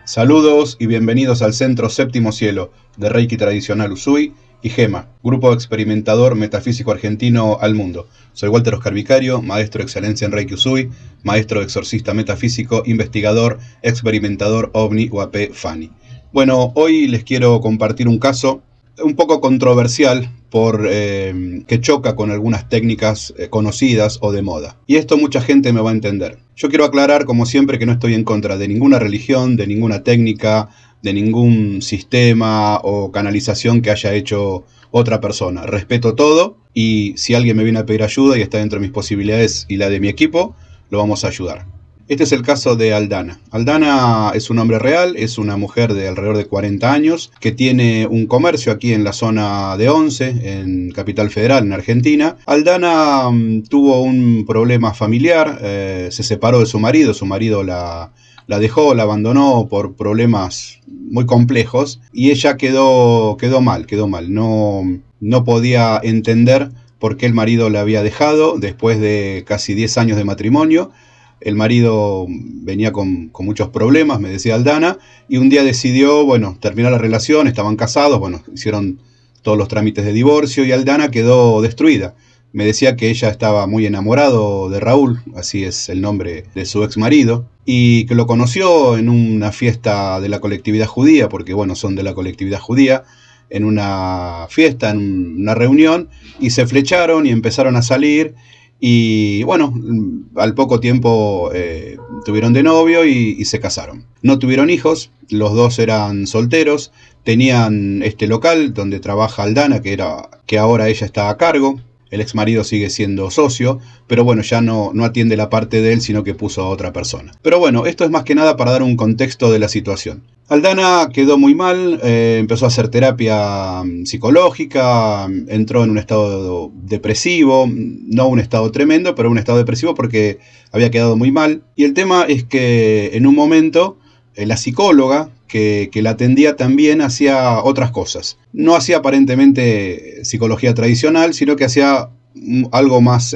Saludos y bienvenidos al Centro Séptimo Cielo de Reiki Tradicional Usui y GEMA, Grupo Experimentador Metafísico Argentino al Mundo. Soy Walter Oscar Vicario, maestro de excelencia en Reiki Usui, maestro exorcista metafísico, investigador, experimentador OVNI UAP FANI. Bueno, hoy les quiero compartir un caso un poco controversial que choca con algunas técnicas conocidas o de moda. Y esto mucha gente me va a entender. Yo quiero aclarar, como siempre, que no estoy en contra de ninguna religión, de ninguna técnica, de ningún sistema o canalización que haya hecho otra persona. Respeto todo y si alguien me viene a pedir ayuda y está dentro de mis posibilidades y la de mi equipo, lo vamos a ayudar. Este es el caso de Aldana. Aldana es un nombre real, es una mujer de alrededor de 40 años que tiene un comercio aquí en la zona de Once, en Capital Federal, en Argentina. Aldana tuvo un problema familiar, se separó de su marido la dejó, la abandonó por problemas muy complejos y ella quedó mal. No podía entender por qué el marido la había dejado después de casi 10 años de matrimonio. El marido venía con muchos problemas, me decía Aldana, y un día decidió, terminar la relación, estaban casados, hicieron todos los trámites de divorcio y Aldana quedó destruida. Me decía que ella estaba muy enamorado de Raúl, así es el nombre de su ex marido, y que lo conoció en una fiesta de la colectividad judía, porque son de la colectividad judía, en una fiesta, en una reunión, y se flecharon y empezaron a salir. Y al poco tiempo tuvieron de novio y se casaron. No tuvieron hijos, los dos eran solteros, tenían este local donde trabaja Aldana, que ahora ella está a cargo. El ex marido sigue siendo socio, pero ya no atiende la parte de él, sino que puso a otra persona. Pero esto es más que nada para dar un contexto de la situación. Aldana quedó muy mal, empezó a hacer terapia psicológica, entró en un estado depresivo, no un estado tremendo, pero un estado depresivo porque había quedado muy mal. Y el tema es que en un momento la psicóloga que la atendía también hacía otras cosas. No hacía aparentemente psicología tradicional, sino que hacía algo más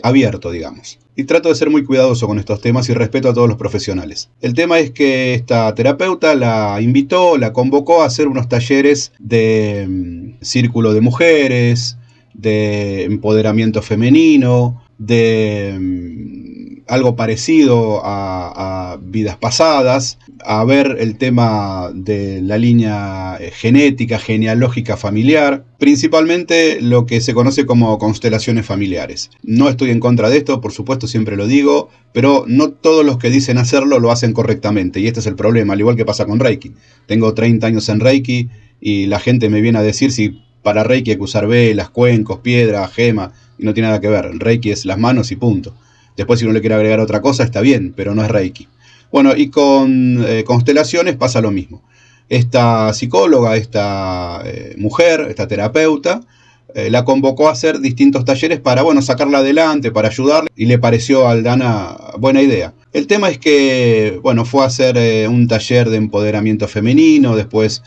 abierto, digamos. Y trato de ser muy cuidadoso con estos temas y respeto a todos los profesionales. El tema es que esta terapeuta la invitó, la convocó a hacer unos talleres de círculo de mujeres, de empoderamiento femenino, de algo parecido a vidas pasadas, a ver el tema de la línea genética, genealógica familiar, principalmente lo que se conoce como constelaciones familiares. No estoy en contra de esto, por supuesto, siempre lo digo, pero no todos los que dicen hacerlo lo hacen correctamente, y este es el problema, al igual que pasa con Reiki. Tengo 30 años en Reiki y la gente me viene a decir si para Reiki hay que usar velas, cuencos, piedra, gema, y no tiene nada que ver. Reiki es las manos y punto. Después si uno le quiere agregar otra cosa está bien, pero no es Reiki. Y con constelaciones pasa lo mismo. Esta psicóloga, esta mujer, esta terapeuta, la convocó a hacer distintos talleres para sacarla adelante, para ayudarle, y le pareció a Aldana buena idea. El tema es que fue a hacer un taller de empoderamiento femenino, después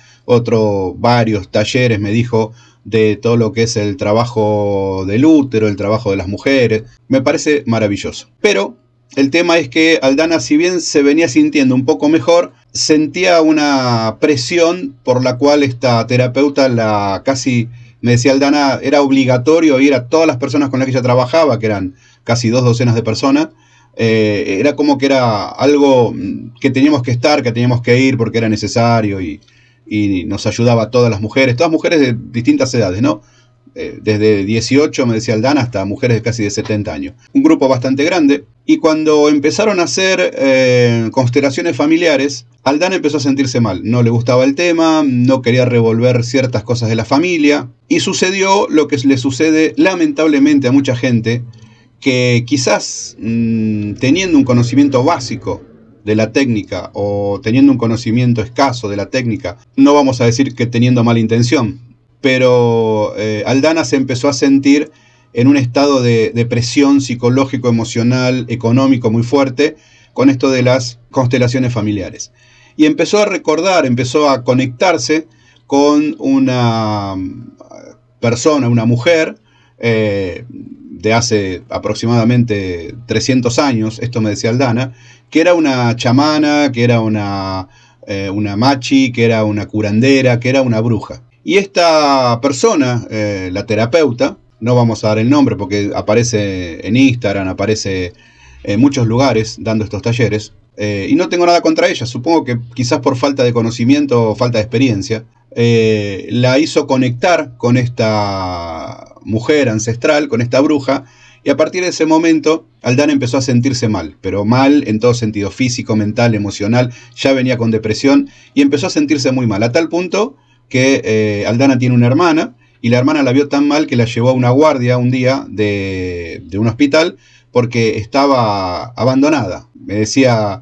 varios talleres, me dijo, de todo lo que es el trabajo del útero, el trabajo de las mujeres. Me parece maravilloso. Pero el tema es que Aldana, si bien se venía sintiendo un poco mejor, sentía una presión por la cual esta terapeuta casi, me decía Aldana, era obligatorio ir a todas las personas con las que ella trabajaba, que eran casi 2 docenas de personas. Era como que era algo que teníamos que estar, que teníamos que ir porque era necesario y nos ayudaba a todas mujeres de distintas edades, ¿no? Desde 18, me decía Aldana, hasta mujeres de casi de 70 años. Un grupo bastante grande. Y cuando empezaron a hacer constelaciones familiares, Aldana empezó a sentirse mal. No le gustaba el tema, no quería revolver ciertas cosas de la familia. Y sucedió lo que le sucede lamentablemente a mucha gente, que quizás teniendo un conocimiento básico de la técnica o teniendo un conocimiento escaso de la técnica, no vamos a decir que teniendo mala intención, pero Aldana se empezó a sentir en un estado de depresión psicológico, emocional, económico muy fuerte con esto de las constelaciones familiares. Y empezó a recordar, empezó a conectarse con una persona, una mujer, de hace aproximadamente 300 años, esto me decía Aldana, que era una chamana, que era una una machi, que era una curandera, que era una bruja. Y esta persona, la terapeuta, no vamos a dar el nombre porque aparece en Instagram, aparece en muchos lugares dando estos talleres, y no tengo nada contra ella, supongo que quizás por falta de conocimiento o falta de experiencia, la hizo conectar con esta mujer ancestral, con esta bruja, y a partir de ese momento Aldana empezó a sentirse mal, pero mal en todo sentido, físico, mental, emocional, ya venía con depresión y empezó a sentirse muy mal, a tal punto que Aldana tiene una hermana, y la hermana la vio tan mal que la llevó a una guardia un día de un hospital porque estaba abandonada. Me decía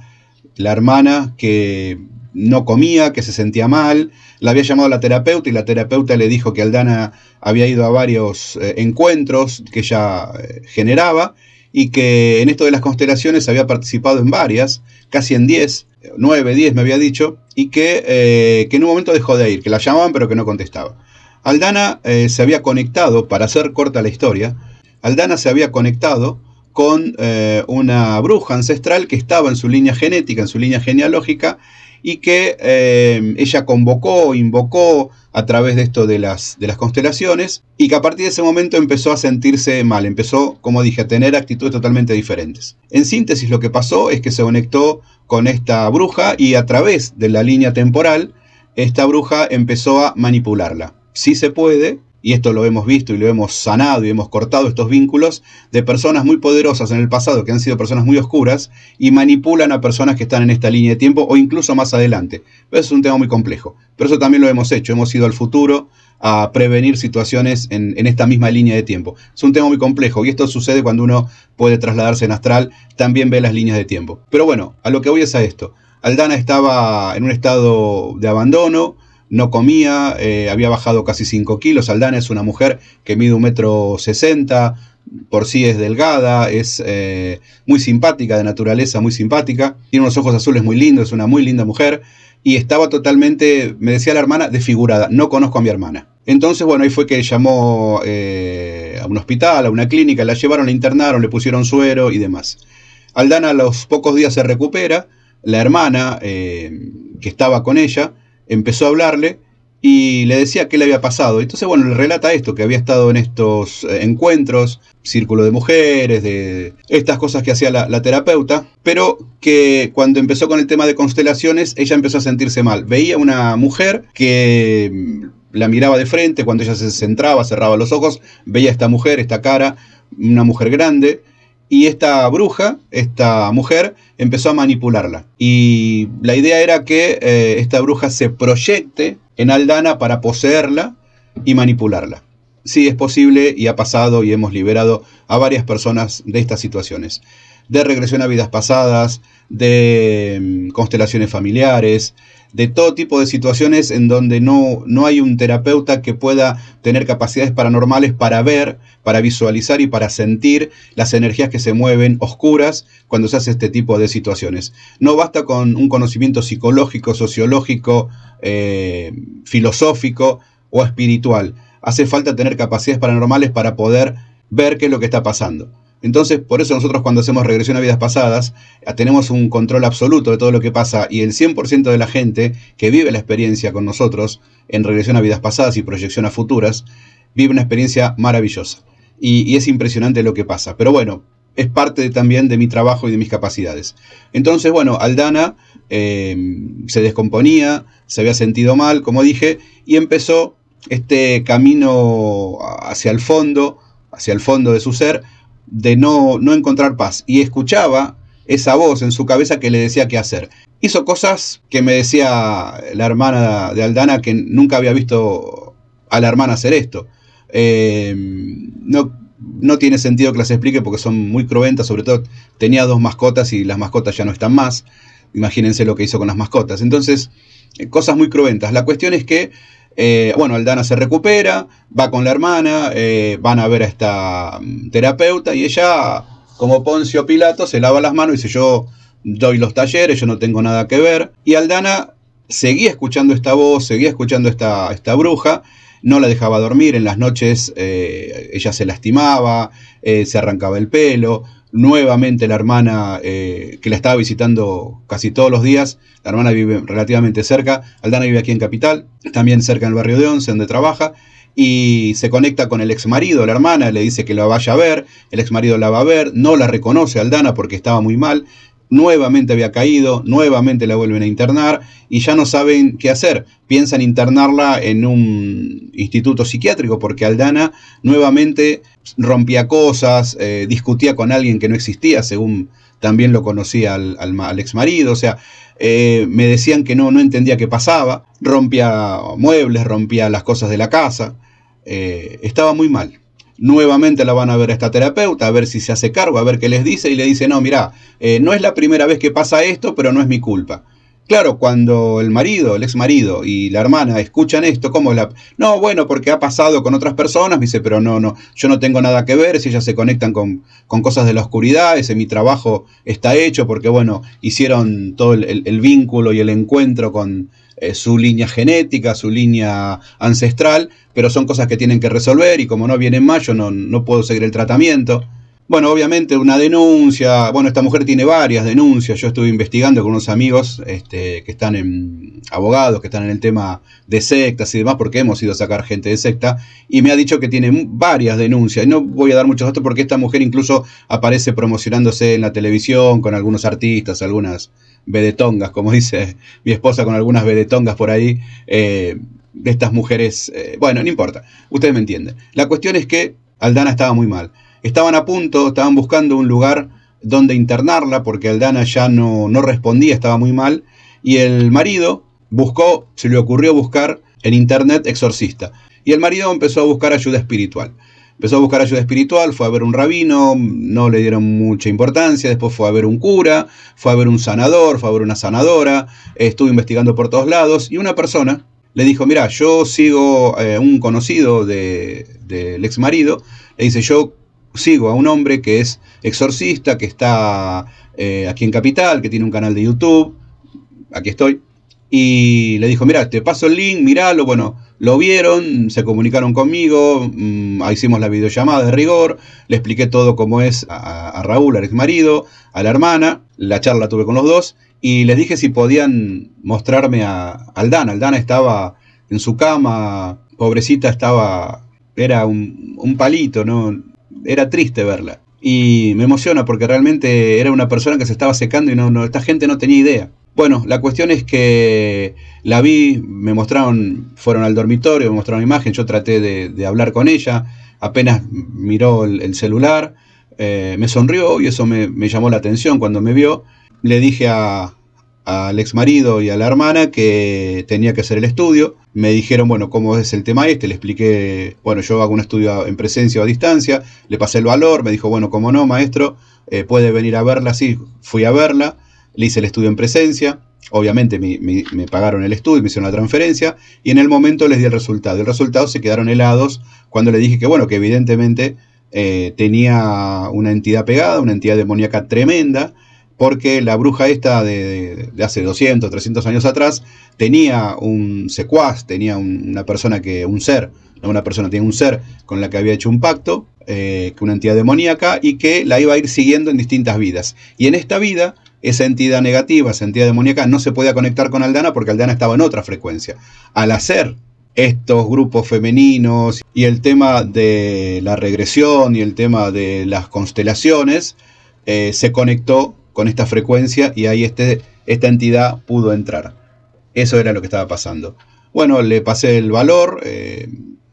la hermana que no comía, que se sentía mal, la había llamado a la terapeuta y la terapeuta le dijo que Aldana había ido a varios encuentros que ella generaba y que en esto de las constelaciones había participado en varias, casi en 10, 9, 10 me había dicho, y que en un momento dejó de ir, que la llamaban pero que no contestaba. Aldana se había conectado, para hacer corta la historia, Aldana se había conectado con una bruja ancestral que estaba en su línea genética, en su línea genealógica, y que ella convocó, invocó a través de esto de las constelaciones, y que a partir de ese momento empezó a sentirse mal, empezó, como dije, a tener actitudes totalmente diferentes. En síntesis, lo que pasó es que se conectó con esta bruja y a través de la línea temporal, esta bruja empezó a manipularla. Sí se puede, y esto lo hemos visto y lo hemos sanado y hemos cortado estos vínculos de personas muy poderosas en el pasado que han sido personas muy oscuras y manipulan a personas que están en esta línea de tiempo o incluso más adelante. Pero eso es un tema muy complejo. Pero eso también lo hemos hecho, hemos ido al futuro a prevenir situaciones en esta misma línea de tiempo. Es un tema muy complejo y esto sucede cuando uno puede trasladarse en astral, también ve las líneas de tiempo. Pero bueno, a lo que voy es a esto. Aldana estaba en un estado de abandono, no comía, había bajado casi 5 kilos. Aldana es una mujer que mide 1,60 m, por sí es delgada, es muy simpática, de naturaleza muy simpática, tiene unos ojos azules muy lindos, es una muy linda mujer, y estaba totalmente, me decía la hermana, desfigurada. No conozco a mi hermana. Entonces, bueno, ahí fue que llamó a un hospital, a una clínica, la llevaron, la internaron, le pusieron suero y demás. Aldana a los pocos días se recupera, la hermana que estaba con ella empezó a hablarle y le decía qué le había pasado. Entonces, bueno, le relata esto, que había estado en estos encuentros, círculo de mujeres, de estas cosas que hacía la terapeuta, pero que cuando empezó con el tema de constelaciones, ella empezó a sentirse mal. Veía una mujer que la miraba de frente, cuando ella se centraba, cerraba los ojos, veía esta mujer, esta cara, una mujer grande, y esta bruja, esta mujer, empezó a manipularla. Y la idea era que esta bruja se proyecte en Aldana para poseerla y manipularla. Sí, es posible y ha pasado y hemos liberado a varias personas de estas situaciones. De regresión a vidas pasadas, de constelaciones familiares, de todo tipo de situaciones en donde no hay un terapeuta que pueda tener capacidades paranormales para ver, para visualizar y para sentir las energías que se mueven oscuras cuando se hace este tipo de situaciones. No basta con un conocimiento psicológico, sociológico, filosófico o espiritual. Hace falta tener capacidades paranormales para poder ver qué es lo que está pasando. Entonces, por eso nosotros cuando hacemos regresión a vidas pasadas, tenemos un control absoluto de todo lo que pasa, y el 100% de la gente que vive la experiencia con nosotros en regresión a vidas pasadas y proyección a futuras, vive una experiencia maravillosa. Y es impresionante lo que pasa. Pero bueno, es parte también de mi trabajo y de mis capacidades. Entonces, bueno, Aldana se descomponía, se había sentido mal, como dije, y empezó este camino hacia el fondo de su ser, de no encontrar paz, y escuchaba esa voz en su cabeza que le decía qué hacer. Hizo cosas que me decía la hermana de Aldana que nunca había visto a la hermana hacer esto. No tiene sentido que las explique porque son muy cruentas. Sobre todo tenía 2 mascotas y las mascotas ya no están más. Imagínense lo que hizo con las mascotas. Entonces, cosas muy cruentas. La cuestión es que bueno, Aldana se recupera, va con la hermana, van a ver a esta terapeuta, y ella, como Poncio Pilato, se lava las manos y dice: yo doy los talleres, yo no tengo nada que ver. Y Aldana seguía escuchando esta voz, seguía escuchando esta bruja, no la dejaba dormir. En las noches ella se lastimaba, se arrancaba el pelo, Nuevamente la hermana, que la estaba visitando casi todos los días, la hermana vive relativamente cerca, Aldana vive aquí en Capital, también cerca del barrio de Once, donde trabaja, y se conecta con el exmarido, la hermana le dice que la vaya a ver, el exmarido la va a ver, no la reconoce a Aldana porque estaba muy mal, nuevamente había caído, nuevamente la vuelven a internar y ya no saben qué hacer. Piensan internarla en un instituto psiquiátrico porque Aldana nuevamente rompía cosas, discutía con alguien que no existía, según también lo conocía al exmarido. O sea, me decían que no entendía qué pasaba, rompía muebles, rompía las cosas de la casa, estaba muy mal. Nuevamente la van a ver a esta terapeuta, a ver si se hace cargo, a ver qué les dice, y le dice, no, mirá, no es la primera vez que pasa esto, pero no es mi culpa. Claro, cuando el marido, el ex marido y la hermana escuchan esto, ¿cómo la...? No, bueno, porque ha pasado con otras personas, dice, pero no, yo no tengo nada que ver, si ellas se conectan con cosas de la oscuridad, ese mi trabajo está hecho, porque bueno, hicieron todo el vínculo y el encuentro con su línea genética, su línea ancestral, pero son cosas que tienen que resolver y como no vienen más, yo no puedo seguir el tratamiento. Bueno, obviamente una denuncia, bueno, esta mujer tiene varias denuncias, yo estuve investigando con unos amigos que están en abogados, que están en el tema de sectas y demás, porque hemos ido a sacar gente de secta, y me ha dicho que tiene varias denuncias, y no voy a dar muchos datos porque esta mujer incluso aparece promocionándose en la televisión con algunos artistas, algunas vedetongas, como dice mi esposa, con algunas vedetongas por ahí, de estas mujeres, bueno, no importa, ustedes me entienden. La cuestión es que Aldana estaba muy mal. Estaban buscando un lugar donde internarla porque Aldana ya no respondía, estaba muy mal, y el marido se le ocurrió buscar en internet exorcista, y el marido empezó a buscar ayuda espiritual. Fue a ver un rabino, no le dieron mucha importancia, después fue a ver un cura, fue a ver un sanador, fue a ver una sanadora, estuvo investigando por todos lados, y una persona le dijo, mira, yo sigo un conocido del ex marido, le dice, yo sigo a un hombre que es exorcista, que está aquí en Capital, que tiene un canal de YouTube, aquí estoy, y le dijo, mira, te paso el link, míralo. Bueno, lo vieron, se comunicaron conmigo, hicimos la videollamada de rigor, le expliqué todo cómo es a Raúl, al ex marido, a la hermana, la charla tuve con los dos, y les dije si podían mostrarme a Aldana. Aldana estaba en su cama, pobrecita, era un palito, ¿no? Era triste verla. Y me emociona porque realmente era una persona que se estaba secando y esta gente no tenía idea. Bueno, la cuestión es que la vi, fueron al dormitorio, me mostraron imagen, yo traté de hablar con ella, apenas miró el celular, me sonrió y eso me llamó la atención cuando me vio. Le dije al ex marido y a la hermana que tenía que hacer el estudio. Me dijeron, bueno, ¿cómo es el tema este? Le expliqué, bueno, yo hago un estudio en presencia o a distancia, le pasé el valor, me dijo, bueno, ¿cómo no, maestro? ¿Puede venir a verla? Sí, fui a verla, le hice el estudio en presencia, obviamente me pagaron el estudio, me hicieron la transferencia, y en el momento les di el resultado. El resultado se quedaron helados cuando le dije que, bueno, que evidentemente tenía una entidad pegada, una entidad demoníaca tremenda, porque la bruja esta de hace 200, 300 años atrás tenía un secuaz, tenía una persona tenía un ser con la que había hecho un pacto, una entidad demoníaca, y que la iba a ir siguiendo en distintas vidas. Y en esta vida, esa entidad negativa, esa entidad demoníaca, no se podía conectar con Aldana porque Aldana estaba en otra frecuencia. Al hacer estos grupos femeninos y el tema de la regresión y el tema de las constelaciones, se conectó con esta frecuencia y ahí esta entidad pudo entrar. Eso era lo que estaba pasando. Bueno, le pasé el valor,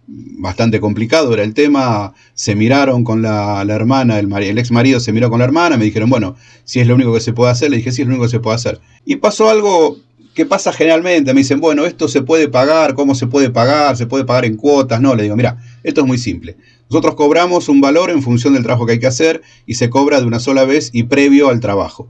bastante complicado era el tema, se miraron con la hermana, el ex marido se miró con la hermana, me dijeron, bueno, si es lo único que se puede hacer, le dije, sí, es lo único que se puede hacer. Y pasó algo que pasa generalmente, me dicen, bueno, esto se puede pagar, ¿cómo se puede pagar? ¿Se puede pagar en cuotas? No, le digo, mira, esto es muy simple. Nosotros cobramos un valor en función del trabajo que hay que hacer y se cobra de una sola vez y previo al trabajo.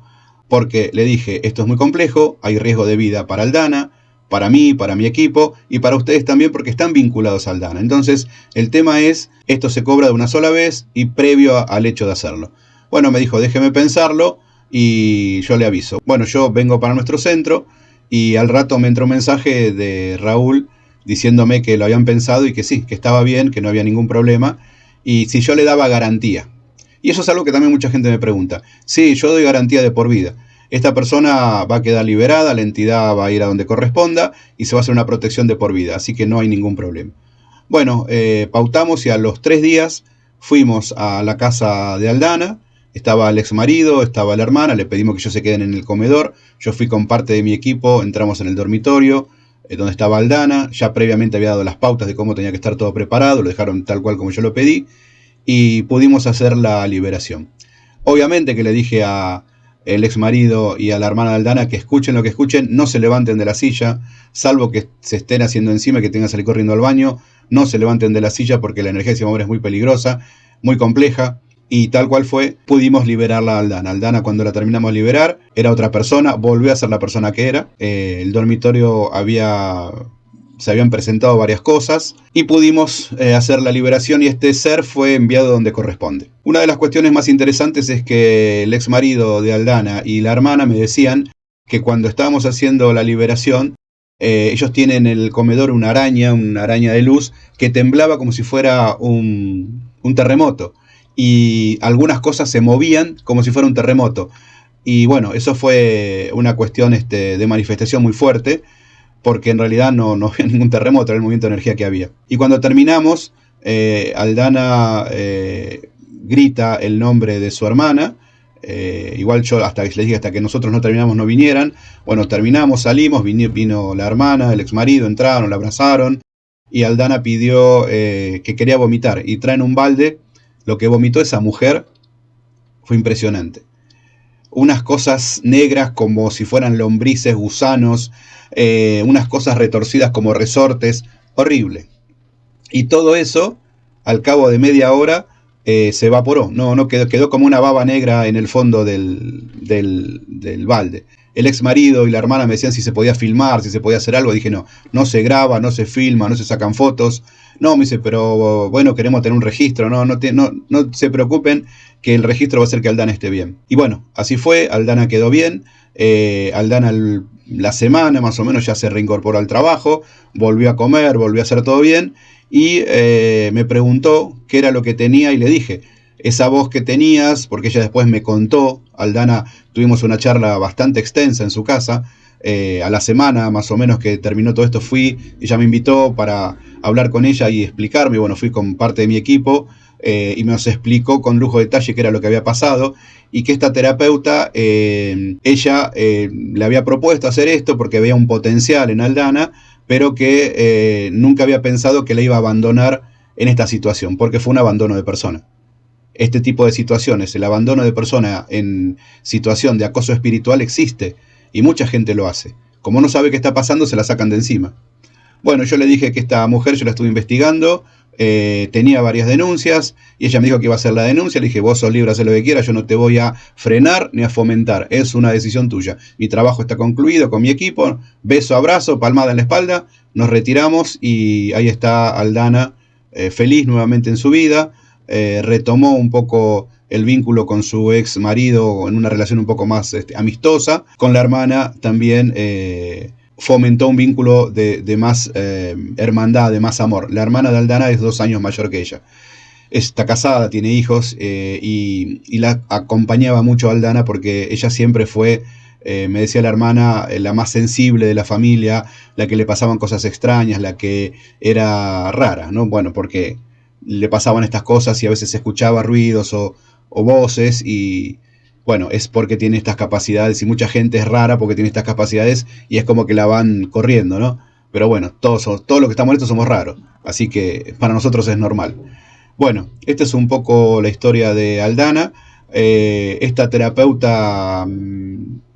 Porque le dije, esto es muy complejo, hay riesgo de vida para Aldana, para mí, para mi equipo y para ustedes también porque están vinculados a Aldana. Entonces, el tema es, esto se cobra de una sola vez y previo al hecho de hacerlo. Bueno, me dijo, déjeme pensarlo y yo le aviso. Bueno, yo vengo para nuestro centro y al rato me entró un mensaje de Raúl diciéndome que lo habían pensado y que sí, que estaba bien, que no había ningún problema, y si yo le daba garantía. Y eso es algo que también mucha gente me pregunta. Sí, yo doy garantía de por vida. Esta persona va a quedar liberada, la entidad va a ir a donde corresponda y se va a hacer una protección de por vida, así que no hay ningún problema. Bueno, pautamos y a los 3 días fuimos a la casa de Aldana. Estaba el ex marido, estaba la hermana, le pedimos que ellos se queden en el comedor. Yo fui con parte de mi equipo, entramos en el dormitorio donde estaba Aldana. Ya previamente había dado las pautas de cómo tenía que estar todo preparado, lo dejaron tal cual como yo lo pedí y pudimos hacer la liberación. Obviamente que le dije a el ex marido y a la hermana de Aldana que escuchen lo que escuchen, no se levanten de la silla, salvo que se estén haciendo encima y que tengan que salir corriendo al baño, no se levanten de la silla porque la energía de ese hombre es muy peligrosa, muy compleja, y tal cual fue, pudimos liberarla a Aldana. Aldana, cuando la terminamos de liberar, era otra persona, volvió a ser la persona que era. El dormitorio se habían presentado varias cosas y pudimos hacer la liberación y este ser fue enviado donde corresponde. Una de las cuestiones más interesantes es que el ex marido de Aldana y la hermana me decían que cuando estábamos haciendo la liberación, ellos tienen en el comedor una araña de luz que temblaba como si fuera un terremoto y algunas cosas se movían como si fuera un terremoto. Y bueno, eso fue una cuestión de manifestación muy fuerte, porque en realidad no había ningún terremoto, era el movimiento de energía que había. Y cuando terminamos, Aldana grita el nombre de su hermana. Igual yo les dije hasta que nosotros no terminamos no vinieran. Bueno, terminamos, salimos, vino la hermana, el ex marido, entraron, la abrazaron. Y Aldana pidió que quería vomitar. Y traen un balde. Lo que vomitó esa mujer fue impresionante. Unas cosas negras como si fueran lombrices, gusanos, unas cosas retorcidas como resortes, horrible. Y todo eso, al cabo de media hora, se evaporó, no quedó como una baba negra en el fondo del balde. El ex marido y la hermana me decían si se podía filmar, si se podía hacer algo. Dije no se graba, no se filma, no se sacan fotos. No, me dice, pero bueno, queremos tener un registro, no se preocupen que el registro va a hacer que Aldana esté bien. Y bueno, así fue, Aldana quedó bien. Aldana la semana más o menos ya se reincorporó al trabajo, volvió a comer, volvió a hacer todo bien y me preguntó qué era lo que tenía y le dije, esa voz que tenías, porque ella después me contó, Aldana, tuvimos una charla bastante extensa en su casa, a la semana más o menos que terminó todo esto ella me invitó para hablar con ella y explicarme, bueno, fui con parte de mi equipo y nos explicó con lujo de detalle qué era lo que había pasado y que esta terapeuta, ella le había propuesto hacer esto porque veía un potencial en Aldana, pero que nunca había pensado que la iba a abandonar en esta situación, porque fue un abandono de persona. Este tipo de situaciones, el abandono de persona en situación de acoso espiritual existe y mucha gente lo hace. Como no sabe qué está pasando, se la sacan de encima. Bueno, yo le dije que esta mujer yo la estuve investigando, tenía varias denuncias y ella me dijo que iba a hacer la denuncia. Le dije, vos sos libre, haz lo que quieras, yo no te voy a frenar ni a fomentar, es una decisión tuya. Mi trabajo está concluido con mi equipo, beso, abrazo, palmada en la espalda, nos retiramos y ahí está Aldana feliz nuevamente en su vida. Retomó un poco el vínculo con su ex marido en una relación un poco más amistosa. Con la hermana también fomentó un vínculo de más hermandad, de más amor. La hermana de Aldana es 2 años mayor que ella. Está casada, tiene hijos y la acompañaba mucho a Aldana porque ella siempre fue, me decía la hermana, la más sensible de la familia, la que le pasaban cosas extrañas, la que era rara, ¿no? Bueno, porque le pasaban estas cosas y a veces se escuchaba ruidos o voces y bueno, es porque tiene estas capacidades y mucha gente es rara porque tiene estas capacidades y es como que la van corriendo, ¿no? Pero bueno, todos los que estamos en esto somos raros, así que para nosotros es normal. Bueno, esta es un poco la historia de Aldana. Esta terapeuta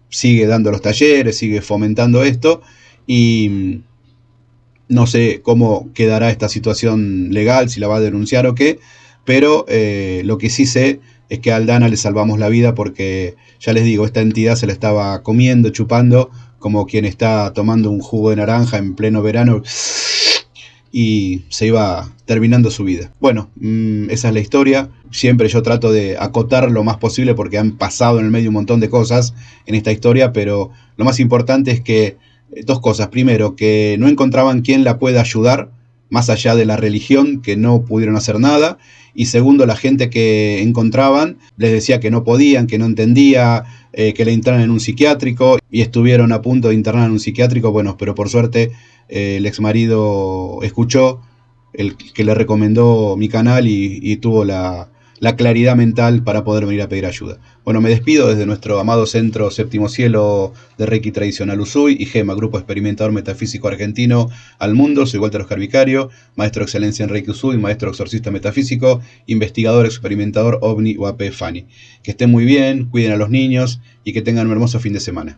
sigue dando los talleres, sigue fomentando esto y no sé cómo quedará esta situación legal, si la va a denunciar o qué, pero lo que sí sé es que a Aldana le salvamos la vida porque, ya les digo, esta entidad se la estaba comiendo, chupando, como quien está tomando un jugo de naranja en pleno verano y se iba terminando su vida. Bueno, esa es la historia. Siempre yo trato de acotar lo más posible porque han pasado en el medio un montón de cosas en esta historia, pero lo más importante es que 2 cosas. Primero, que no encontraban quién la pueda ayudar más allá de la religión, que no pudieron hacer nada. Y segundo, la gente que encontraban les decía que no podían, que no entendía, que le internaran en un psiquiátrico, y estuvieron a punto de internar en un psiquiátrico. Bueno, pero por suerte el exmarido escuchó, el que le recomendó mi canal, y tuvo la claridad mental para poder venir a pedir ayuda. Bueno, me despido desde nuestro amado Centro Séptimo Cielo de Reiki Tradicional Ushuy y GEMA, Grupo Experimentador Metafísico Argentino al Mundo. Soy Walter Oscar Vicario, maestro de excelencia en Reiki Ushuy, maestro exorcista metafísico, investigador experimentador OVNI UAP FANI. Que estén muy bien, cuiden a los niños y que tengan un hermoso fin de semana.